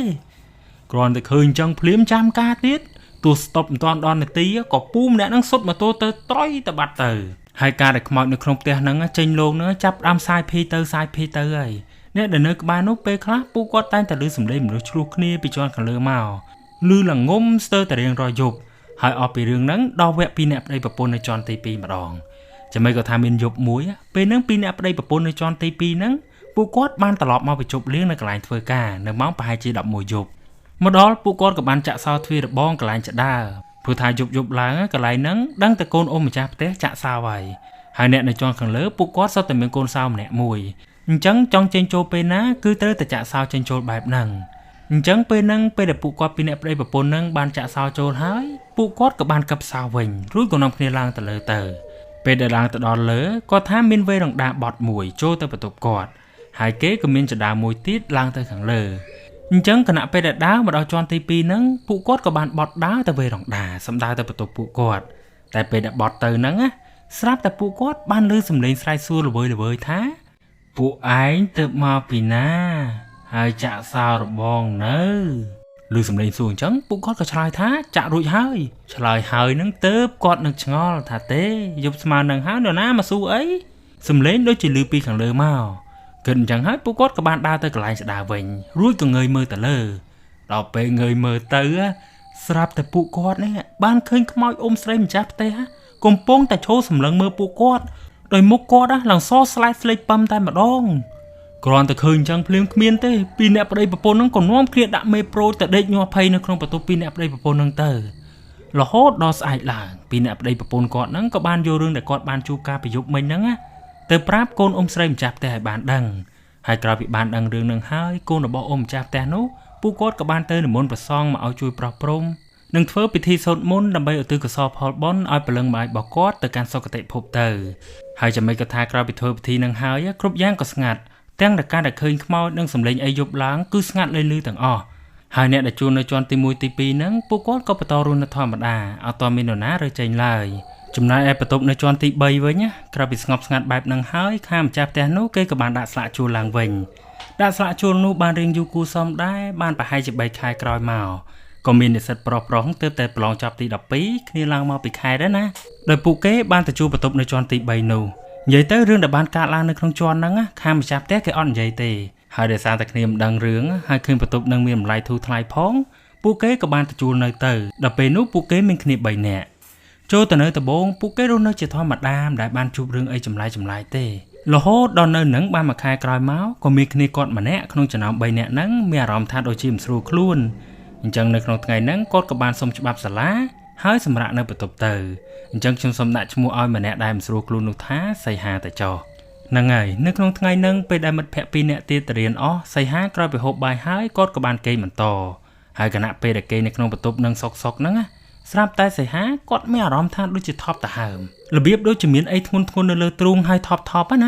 គ្រាន់តែឃើញអញ្ចឹងភ្លាមចាំការទៀតទោះស្តុបមិនទាន់ដល់នាទីក៏ពូម្នាក់ហ្នឹងសុទ្ធម៉ូតូទៅត្រយទៅបាត់ទៅហើយការដែលខ្មោចនៅក្នុងផ្ទះហ្នឹងចេញលោងហ្នឹងចាប់ដើមសាយភីទៅហើយអ្នកដែលនៅក្បែរនោះពេលខ្លះពួកគាត់តែងតែឮសំឡេងមនុស្សឆ្លោះគ្នាពីជាន់ខាងលើមកឮល្ងំស្ទើរតែរៀងរាល់យប់ហើយអស់ពីរឿងហ្នឹងដល់វគ្គពីអ្នកប្តីប្រពន្ធនៅជាន់ទី2ម្ដងចាំមិនក៏ថាមានយប់មួយពេលហ្នឹងពីអ្នកប្តីប្រពន្ធនៅជាន់ទី2ហ្នឹងពួកគាត់បានត្រឡប់មកបញ្ចប់លៀងនៅកន្លែងធ្វើការនៅម៉ោងប្រហែលជា11យប់មកដល់ពួកគាត់ក៏បានចាក់សោទ្វាររបងកន្លែងចដាព្រោះថាយប់ឡើងកន្លែងហ្នឹងដឹងតែកូនអ៊ំម្ចាស់ផ្ទះចាក់សោហើយអ្នកនៅជាន់ខាងលើពួកគាត់សុទ្ធតែមានកូនសោម្នាក់មួយអញ្ចឹងចង់ចេញចូលពេលណាគឺត្រូវតែចាក់សោចេញចូលបែបហ្នឹងអញ្ចឹងពេលដែលពួកគាត់ពីអ្នកប្តីប្រពន្ធហ្នឹងបានចាក់សោចូលហើយពួកគាត់ក៏បានកឹបសោវិញរួចក៏នាំគ្នាឡើងទៅលើទៅពេលដែលឡើងទៅដល់លើគាត់ថាមានវេរ៉ង់ដាបត់មួយចូលទៅបន្ទប់គាត់ហើយគេក៏មានចដាមួយទៀតឡើងទៅខាងលើអ អញ្ចឹងគណៈពេលដែលដើរមកដល់ជាន់ទី2ហ្នឹងពួកគាត់ក៏បានបត់ដើរទៅវេរងដាសំដៅទៅបន្ទប់ពួកគាត់តែពេលដែលបត់ទៅហ្នឹងណាស្រាប់តែពួកគាត់បានឮសំឡេងស្រែកសួរល្វើយថាពួកឯងទៅមកពីណាហើយចាក់សោរបងនៅឮសំឡេងសួរអញ្ចឹងពួកគាត់ក៏ឆ្លើយថាចាក់រួចហើយឆ្លើយហើយហ្នឹងទៅគាត់នឹងឆ្ងល់ថាទេយប់ស្មើនឹងហើយនរណាមកសួរអីសំឡេងដូចជាឮពីខាងលើមកគិតអញ្ចឹងហើយពួកគាត់ក៏បានដើរទៅកន្លែងស្ដារវិញរួចក៏ងើយមើលទៅលើដល់ពេលងើយមើលទៅស្រាប់តែពួកគាត់នេះបានឃើញខ្មោចអ៊ំស្រីម្ចាស់ផ្ទះកំពុងតែឈរសម្លឹងមើលពួកគាត់ដោយមុខគាត់ឡើងសស្លែកស្លេកប៉ឹមតែម្ដងគ្រាន់តែឃើញអញ្ចឹងភ្លាមគ្មានទេពីអ្នកប្តីប្រពន្ធនឹងក៏នាំគ្នាដាក់មេប្រូចទៅដេកញាស់ភ័យនៅក្នុងបន្ទប់ពីអ្នកប្តីប្រពន្ធនឹងទៅរហូតដល់ស្អែកឡើងពីអ្នកប្តីប្រពន្ធគាត់នឹងក៏បានយករឿងដែលគាត់បានជួបការប្រយុទ្ធមិញហ្នឹងទៅប្រាប់កូនអ៊ំស្រីម្ចាស់ផ្ទះឲ្យបានដឹងហើយក្រោយពីបានដឹងរឿងនឹងហើយកូនរបស់អ៊ំម្ចាស់ផ្ទះនោះពួកគាត់ក៏បានទៅនិមន្តព្រះសង្ឃមកឲ្យជួយប្រោះព្រំនឹងធ្វើពិធីសូត្រមន្តដើម្បីឧទ្ទិសកុសលផលបុណ្យឲ្យព្រលឹងម្ដាយរបស់គាត់ទៅកាន់សុគតិភពទៅហើយចាំមិនក៏ថាក្រោយពីធ្វើពិធីនឹងហើយគ្រប់យ៉ាងក៏ស្ងាត់ទាំងតែការដែលឃើញខ្មោចនិងសម្លេងអីយប់ឡើងគឺស្ងាត់លឺទាំងអស់ហើយអ្នកដែលជួលនៅជាន់ទី1ទី2ហ្នឹងពួកគាត់ក៏បន្តរស់នៅធម្មតាអត់តមាននរណារើចេញឡើយចំណែកឯបន្ទប់នៅជាន់ទី3វិញក្រោយពីស្ងប់ស្ងាត់បែបហ្នឹងហើយខាងម្ចាស់ផ្ទះនោះគេក៏បានដាក់ស្លាកជួលឡើងវិញដាក់ស្លាកជួលនោះបានរៀងយូរគូសមដែរបានប្រហែលជា3ខែក្រោយមកក៏មាននិស្សិតប្រុសៗទើបតែប្រឡងចប់ទី12គ្នាឡើងមកពីខេត្តដែរណាដោយពួកគេបានទៅជួបបន្ទប់នៅជាន់ទី3នោះនិយាយទៅរឿងដែលបានកើតឡើងនៅក្នុងជាន់ហ្នឹងខាងម្ចាស់ផ្ទះគេអត់និយាយទេហើយដោយសារតែគ្នាមិនដឹងរឿងហើយឃើញបន្ទប់នឹងមានតម្លៃធូរថ្លៃផងពួកគេក៏បានទៅជួលនៅទៅដល់ពេលនោះពួកគេមានគ្នា3នាក់ចូលទៅនៅដំបូងពួកគេរស់នៅជាធម្មតាមិនដែលបានជួបរឿងអីចម្លែកទេរហូតដល់នៅនឹងបានមួយខែក្រោយមកក៏មានគ្នាគាត់ម្នាក់ក្នុងចំណោម3នាក់ហ្នឹងមានអារម្មណ៍ថាដូចជាមិនស្រួលខ្លួនអញ្ចឹងនៅក្នុងថ្ងៃហ្នឹងគាត់ក៏បានសុំច្បាប់សាលាហើយសម្រាប់នៅបន្ទប់ទៅអញ្ចឹងខ្ញុំសូមដាក់ឈ្មោះឲ្យម្នាក់ដែលមិនស្រួលខ្លួននោះថាសីហាទៅចុះហ្នឹងហើយនៅក្នុងថ្ងៃហ្នឹងពេលដែលមិត្តភក្តិ2នាក់ទៀតទៅរៀនអស់សីហាក្រោយពីហូបបាយហើយគាត់ក៏បានគេងបន្តហើយគណៈពេលដែលគេនៅក្នុងបន្ទប់នឹងសុកហ្នឹងស្រាប់តែសីហាគាត់មានអារម្មណ៍ថាដូចជាថប់ទៅហើមរបៀបដូចជាមានអីធ្ងន់នៅលើទ្រូងហើយថប់ណ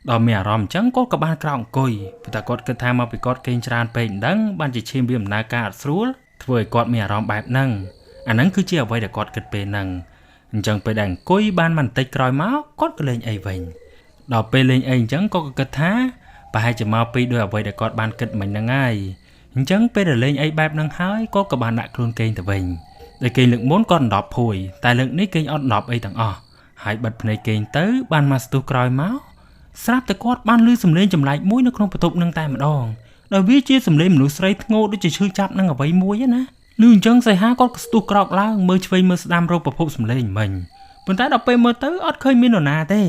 ាដល់មានអារម្មណ៍អញ្ចឹងគាត់ក៏បានក្រោកអង្គុយព្រោះតែគាត់គិតថាមកពីគាត់គេងច្រើនពេកមិនដឹងបានជាឈាមវាដំណើរការអត់ស្រួលធ្វើឲ្យគាត់មានអារម្មណ៍បែបហ្នឹងអាហ្នឹងគឺជាអ្វីដែលគាត់គិតពេលហ្នឹងអញ្ចឹងពេលដែលអង្គុយបានបន្តិចក្រោយមកគាត់ក៏លេងអីវិញដល់ពេលលេងអីអញ្ចឹងគាត់ក៏គិតថាប្រហែលជាមកពីដោយអ្វីដែលគាត់បានគិតមិញហ្នឹងហើយអញ្ចឹងពេលដែលលេងអីបែបហ្នឹងហើយគាត់ក៏បានដាក់ខ្លួនគេងទៅវិញដែលគេងលើកមុនគាត់ដណ្ដប់ភួយតែលើកនេះគេងអត់ដណ្ដប់អីទាំងអស់ហើយបិទភ្នែកគេងទៅបានមកស្ទុះក្រោយមកស្រាប់តែគាត់បានឮសំឡេងចម្លែកមួយនៅក្នុងបន្ទប់នឹងតែម្ដងដោយវាជាសំឡេងមនុស្សស្រីធ្ងោដូចជាឈឺចាប់នឹងអ្វីមួយណាឮអញ្ចឹងសីហាគាត់ក៏ស្ទុះក្រោកឡើងមើលឆ្វេងមើលស្ដាំរកប្រភពសំឡេងមិញប៉ុន្តែដល់ពេលមើលទៅអត់ឃើញមាននរណាទេ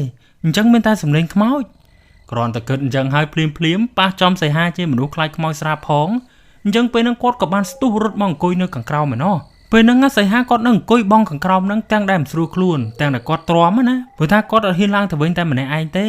អញ្ចឹងមានតែសំឡេងខ្មោចគ្រាន់តែគិតអញ្ចឹងហើយភ្លាមប៉ះចំសីហាជាមនុស្សខ្លាចខ្មោចស្រាប់ផងអញ្ចឹងពេលហ្នឹងគាត់ក៏បានស្ទុះរត់មកអង្គុយនៅខាងក្រោមឯណោះពេលហ្នឹងសីហាគាត់នឹងអង្គុយបងខាងក្រោមហ្នឹងទាំងដែលមិនស្រួលខ្លួនទាំងដែលគាត់ទ្រាំណាព្រោះថាគាត់អត់ហ៊ានឡើងទៅវិញតែម្នាក់ឯងទេ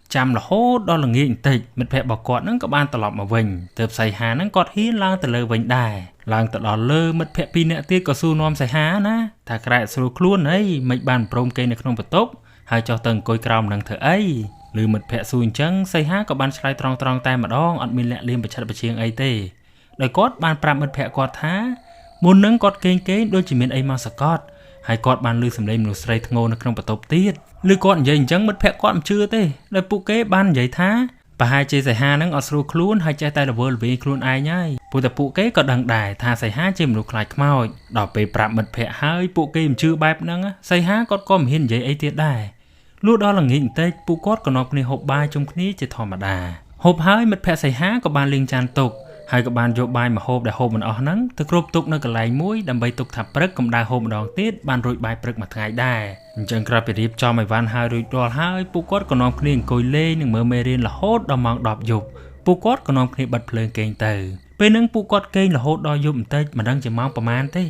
ចាំរហូតដល់ល្ងាចបន្តិចមិត្តភក្តិរបស់គាត់ហ្នឹងក៏បានត្រឡប់មកវិញទើបសីហាហ្នឹងគាត់ហ៊ានឡើងទៅលើវិញដែរឡើងទៅដល់លើមិត្តភក្តិ2នាក់ទៀតក៏សួរនាំសីហាណាថាក្រែកស្រួលខ្លួនអីមិនបានព្រមគេនៅក្នុងបន្ទប់ហើយចុះទៅអង្គុយក្រោមនឹងធ្វើអីឬមិត្តភក្តិសួរអញ្ចឹងសីហាក៏បានឆ្លើយត្រង់តែម្ដងអត់មានលាក់លៀមប្រឆិតប្រឆៀងអីទេដោយគាត់បានប្រាប់មិត្តភក្តិគាត់ថាមុននឹងគាត់គេងដូចជាមានអីមកសកត់ហើយគាត់បានឮសំឡេងមនុស្សស្រីធ្ងោនៅក្នុងបន្ទប់ទៀតឬគាត់និយាយអញ្ចឹងមិត្តភក្តិគាត់មិនជឿទេដោយពួកគេបាននិយាយថាប្រហែលជាសីហានឹងអត់ស្រួលខ្លួនហើយចេះតែល្វើល្វាយខ្លួនឯងហើយព្រោះតែពួកគេក៏ដឹងដែរថាសីហាជាមនុស្សខ្លាចខ្មោចដល់ពេលប្រាប់មិត្តភក្តិហើយពួកគេមិនជឿបែបហ្នឹងសីហាគាត់ក៏មិនហ៊ាននិយាយអីទៀតដែរលុះដល់ល្ងាចបន្តិចពួកគាត់ក៏នាំគ្នាហូបបាយជុំគ្នាជាធម្មតាហូបហើយមិត្តភក្តិសីហាក៏បានលេងចានទុកហើយក៏បានយកបាយមកហូបដែលហូបមិនអស់ហ្នឹងទៅគ្របទុកនៅកន្លែងមួយដើម្បីទុកថាព្រឹកកម្ដៅហូបម្ដងទៀតបានរួចបាយព្រឹកមួយថ្ងៃដែរអញ្ចឹងក្រោយពីរៀបចំឲ្យវ៉ាន់ហើយរួចរាល់ហើយពួកគាត់ក៏នាំគ្នាអង្គុយលេងនិងមើលមេរៀនរហូតដល់ម៉ោង10យប់ពួកគាត់ក៏នាំគ្នាបិទភ្លើងគេងទៅពេលហ្នឹងពួកគាត់គេងរហូតដល់យប់បន្តិចមិនដឹងជាម៉ោងប្រហែលទេ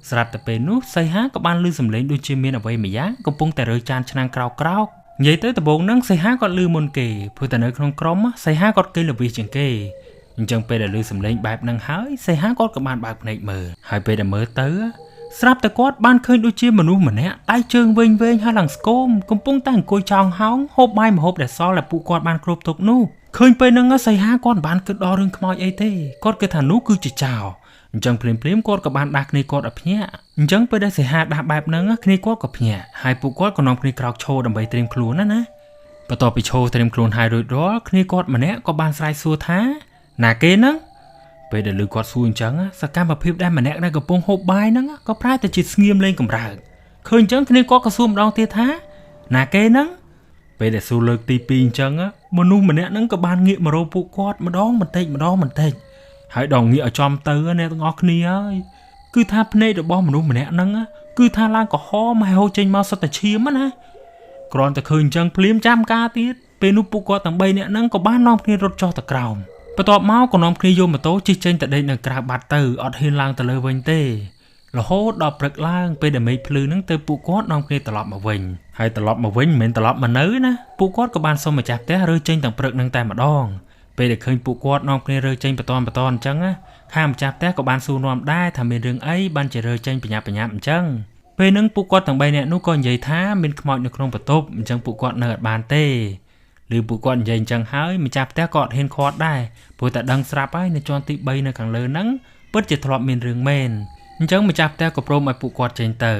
ស្រាប់តែពេលនោះសីហាក៏បានឮសំឡេងដូចជាមានអ្វីម្យ៉ាងកំពុងតែរើចានឆ្នាំងក្រោកនិយាយទៅដំបូងហ្នឹងសីហាគាត់ឮមុនគេព្រោះតែនៅក្នុងក្រុមសីហាគាត់គេល្វីសជាងគេអញ្ចឹងពេលដែលឮសំឡេងបែបហ្នឹងហើយសីហាគាត់ក៏បានបើកភ្នែកមើលហើយពេលដែលមើលទៅស្រាប់តែគាត់បានឃើញដូចជាមនុស្សម្នាក់ដៃជើងវែងហើយឡើងស្គមកំពុងតែអង្គុយចោងហោងហូបបាយម្ហូបដែលសល់ដែលពួកគាត់បានគ្របទុកនោះ ឃើញពេលហ្នឹងសៃហាគាត់បានគិតដល់រឿងខ្មោចអីទេគាត់គិតថានោះគឺជាចោរអញ្ចឹងភ្លាមគាត់ក៏បានដាស់គ្នាគាត់ឲ្យភ្ញាក់អញ្ចឹងពេលដែលសៃហាដាស់បែបហ្នឹងគ្នាគាត់ក៏ភ្ញាក់ហើយពួកគាត់ក៏នាំគ្នាក្រោកឈរដើម្បីត្រៀមខ្លួនណាបន្ទាប់ពីឈរត្រៀមខ្លួនហើយរួចរាល់គ្នាគាត់ម្នាក់ក៏បានស្រែកសួរថាណាគេហ្នឹងពេលដែលឮគាត់សួរអញ្ចឹងសកម្មភាពដែលម្នាក់ដែលកំពុងហូបបាយហ្នឹងក៏ប្រែទៅជាស្ងៀមលេងកម្រើកឃើញអញ្ចឹងគ្នាគាត់ក៏សួរម្ដងទៀតថាណាគេហ្នឹងពេលដែលសួរលើកទី2អញ្ចឹងមនុស្សម្នាក់ហ្នឹងក៏បានងាកមករកពួកគាត់ម្ដងបន្តិចហើយដងងាកឲ្យចំទៅអ្នកទាំងអស់គ្នាហើយគឺថាភ្នែករបស់មនុស្សម្នាក់ហ្នឹងគឺថាឡើងក្រហមហើយហូរចេញមកសុទ្ធតែឈាមណាគ្រាន់តែឃើញអញ្ចឹងភ្លាមចាំការទៀតពេលនោះពួកគាត់ទាំង3នាក់ហ្នឹងក៏បាននាំគ្នារត់ចុះទៅក្រោមបន្ទាប់មកក៏នាំគ្នាយកម៉ូតូជិះចេញទៅដេកនៅក្រៅបាត់ទៅអត់ហ៊ានឡើងទៅលើវិញទេរហូតដល់ព្រឹកឡើងពេលដែលមេឃភ្លឺហ្នឹងទៅពួកគាត់នាំគ្នាត្រឡប់មកវិញហើយត្រឡប់មកវិញមិនមែនត្រឡប់មកនៅណាពួកគាត់ក៏បានសុំម្ចាស់ផ្ទះរើចេញទាំងព្រឹកហ្នឹងតែម្ដងពេលដែលឃើញពួកគាត់នាំគ្នារើចេញបន្តអញ្ចឹងខាងម្ចាស់ផ្ទះក៏បានសួរនាំដែរថាមានរឿងអីបានជារើចេញបញ្ញាអញ្ចឹងពេលហ្នឹងពួកគាត់ទាំង3នាក់នោះក៏និយាយថាមានខ្មោចនៅក្នុងបន្ទប់អញ្ចឹងពួកគាត់នៅអត់បានទេឬពួកគាត់និយាយអញ្ចឹងហើយម្ចាស់ផ្ទះក៏អត់ហ៊ានខាត់ដែរព្រោះតែដឹងស្រាប់ហើយនៅជាន់ទី3នៅខាងលើហ្នឹងពិតជាធ្លាប់មានរឿងមែនអញ្ចឹងម្ចាស់ផ្ទះក៏ព្រមឲ្យពួកគាត់ចេញទៅ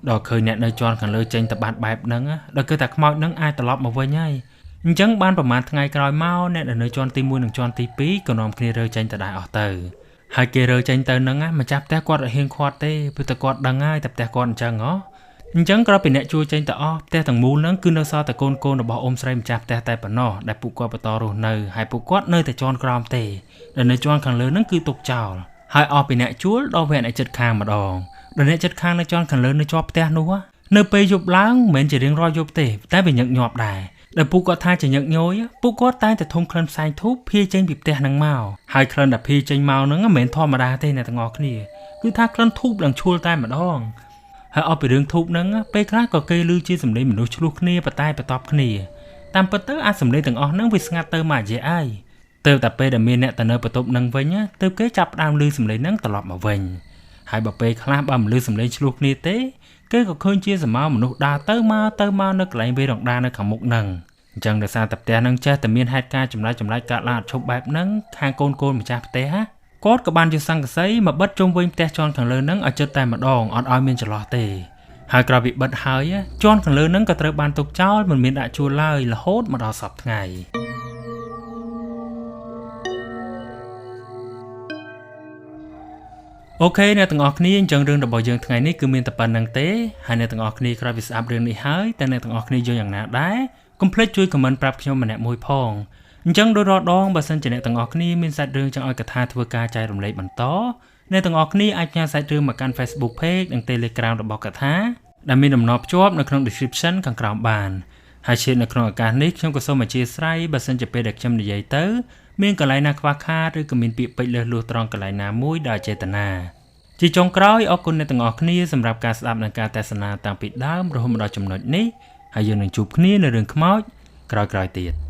ដល់ឃើញអ្នកនៅជាន់ខាងលើចេញទៅបាត់បែបហ្នឹងដល់គឺថាខ្មោចហ្នឹងអាចត្រឡប់មកវិញហើយអញ្ចឹងបានប្រហែលថ្ងៃក្រោយមកអ្នកដែលនៅជាន់ទី1និងជាន់ទី2ក៏នាំគ្នារើចេញទៅដែរអស់ទៅហើយគេរើចេញទៅហ្នឹងម្ចាស់ផ្ទះគាត់អត់ហ៊ានខាត់ទេព្រោះតែគាត់ដឹងហើយតែផ្ទះគាត់អញ្ចឹងអញ្ចឹងក្រោយពីអ្នកជួយចេញទៅអស់ផ្ទះទាំងមូលហ្នឹងគឺនៅសល់តែកូនរបស់អ៊ំស្រីម្ចាស់ផ្ទះតែប៉ុណ្ណោះដែលពួកគាត់បន្តរស់នៅហើយពួកគាត់នៅតែជាន់ក្រោមទេដែលនៅជាន់ខាងលើហ្នឹងគឺទុកចោលហើយអស់ពីអ្នកជួលដល់វគ្គអ្នកចិត្តខាងម្ដងដល់អ្នកចិត្តខាងនៅជាន់ខាងលើនៅជាប់ផ្ទះនោះនៅពេលយប់ឡើងមិនមែនជារៀងរាល់យប់ទេតែវាញឹកញាប់ដែរដែលពួកគាត់ថាជាញឹកញយពួកគាត់តែងតែធំក្លិនផ្សែងធូបភៀចេញពីផ្ទះហ្នឹងមកហើយក្លិនដែលភៀចេញមកហ្នឹងមិនមែនធម្មតាទេអ្នកទាំងអស់គ្នាគឺថាក្លិនធូបឡើងឈួលតែម្ដងហើយអស់ពីរឿងធូបហ្នឹងពេលខ្លះក៏គេឮជាសំឡេងមនុស្សឆ្លោះគ្នាបន្ទាប់គ្នាតាមពិតទៅអាចសំឡេងទាំងអស់ហ្នឹងវាស្ងាត់ទៅមួយរយៈហើយទៅតែពេលដែលមានអ្នកទៅនៅបន្ទប់ហ្នឹងវិញទៅគេចាប់ផ្ដើមឮសំឡេងហ្នឹងត្រឡប់មកវិញហើយបើពេលខ្លះបើមិនឮសំឡេងឆ្លោះគ្នាទេគេក៏ឃើញជាសមោមនុស្សដើរទៅមកនៅកន្លែងវេរ៉ង់ដានៅខាងមុខហ្នឹងអញ្ចឹងដោយសារតែផ្ទះហ្នឹងចេះតែមានហេតុការណ៍ចម្លែកកាត់ឡើងអត់ឈប់បែបហ្នឹងខាងកូនម្ចាស់ផ្ទះគាត់ក៏បានយកសង្កសីមកបិទជុំវិញផ្ទះជាន់ខាងលើហ្នឹងឲ្យជិតតែម្ដងអត់ឲ្យមានចន្លោះទេហើយក្រោយពីបិទហើយជាន់ខាងលើហ្នឹងក៏ត្រូវបានទុកចោលមិនមានដាក់ជួលឡើយរហូតមកដល់សប្តាហ៍ថ្ងៃអូខេអ្នកទាំងអស់គ្នាអញ្ចឹងរឿងរបស់យើងថ្ងៃនេះគឺមានតែប៉ុណ្្នឹងទេហើយអ្នកទាំងអស់គ្នាក្រោយពីស្ដាប់រឿងនេះហើយតើអ្នកទាំងអស់គ្នាយល់យ៉ាងណាដែរកុំភ្លេចជួយ comment ប្រាប់ខ្ញុំម្នាក់មួយផងអញ្ចឹងដោយរាល់ដងបើសិនជាអ្នកទាំងអស់គ្នាមានសាច់រឿងចង់ឲ្យកថាធ្វើការចែករំលែកបន្តអ្នកទាំងអស់គ្នាអាចផ្ញើសាច់រឿងមកកាន់ Facebook Page និង Telegram របស់កថាដែលមានតំណភ្ជាប់នៅក្នុង description ខាងក្រោមបានហើយជានៅក្នុងឱកាសនេះខ្ញុំក៏សូមអធិស្ឋានបើសិនជាពេលដែលខ្ញុំនិយាយទៅមានកន្លែងណាខ្វះខាតឬក៏មានពាក្យពេចន៍លើសលួសត្រង់កន្លែងណាមួយដោយចេតនាជាចុងក្រោយអរគុណអ្នកទាំងអស់គ្នាសម្រាប់ការស្ដាប់និងការទស្សនាតាំងពីដើមរហូតមកដល់ចំណុចនេះហើយយើងនឹងជួបគ្នានៅរឿងខ្មោចក្រោយៗទៀត